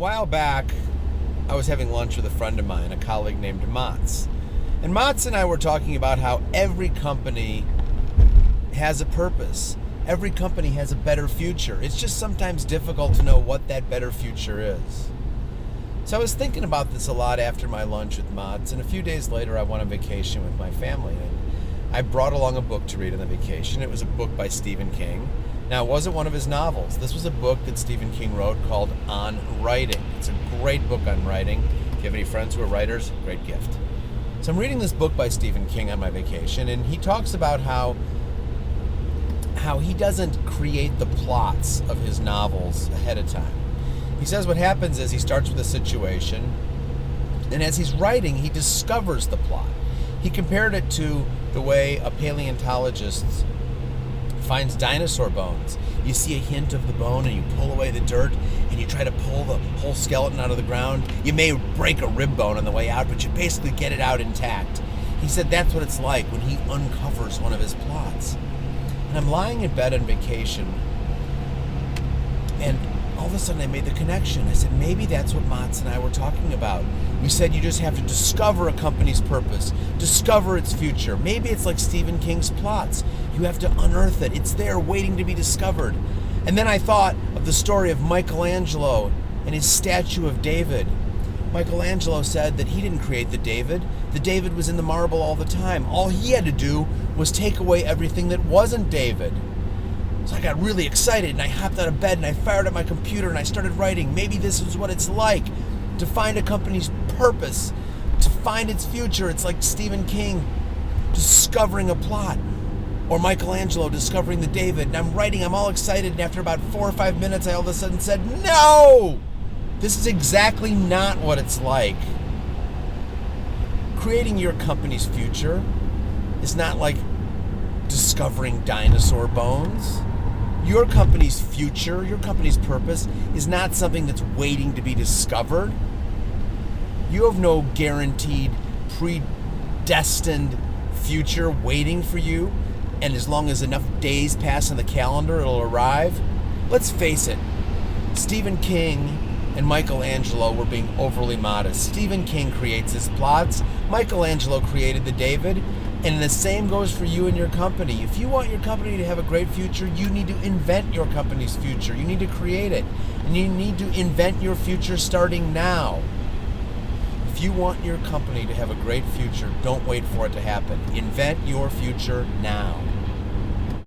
while back, I was having lunch with a friend of mine, a colleague named Mats. And Mats and I were talking about how every company has a purpose. Every company has a better future. It's just sometimes difficult to know what that better future is. So I was thinking about this a lot after my lunch with Mats, and a few days later I went on vacation with my family. And I brought along a book to read on the vacation. It was a book by Stephen King. Now, it wasn't one of his novels. This was a book that Stephen King wrote called On Writing. It's a great book on writing. If you have any friends who are writers, great gift. So I'm reading this book by Stephen King on my vacation, and he talks about how he doesn't create the plots of his novels ahead of time. He says what happens is he starts with a situation, and as he's writing, he discovers the plot. He compared it to the way a paleontologist finds dinosaur bones. You see a hint of the bone and you pull away the dirt and you try to pull the whole skeleton out of the ground. You may break a rib bone on the way out, but you basically get it out intact. He said that's what it's like when he uncovers one of his plots. And I'm lying in bed on vacation, and all of a sudden I made the connection. I said, maybe that's what Mats and I were talking about. We said you just have to discover a company's purpose, discover its future. Maybe it's like Stephen King's plots. You have to unearth it. It's there waiting to be discovered. And then I thought of the story of Michelangelo and his statue of David. Michelangelo said that he didn't create the David. The David was in the marble all the time. All he had to do was take away everything that wasn't David. So I got really excited and I hopped out of bed and I fired up my computer and I started writing. Maybe this is what it's like to find a company's purpose, to find its future. It's like Stephen King discovering a plot, or Michelangelo discovering the David. And I'm writing, I'm all excited, and after about 4 or 5 minutes, I all of a sudden said, no! This is exactly not what it's like. Creating your company's future is not like discovering dinosaur bones. Your company's future, your company's purpose is not something that's waiting to be discovered. You have no guaranteed, predestined future waiting for you, and as long as enough days pass on the calendar, it'll arrive. Let's face it, Stephen King and Michelangelo were being overly modest. Stephen King creates his plots. Michelangelo created the David. And the same goes for you and your company. If you want your company to have a great future, you need to invent your company's future. You need to create it. And you need to invent your future starting now. If you want your company to have a great future, don't wait for it to happen. Invent your future now.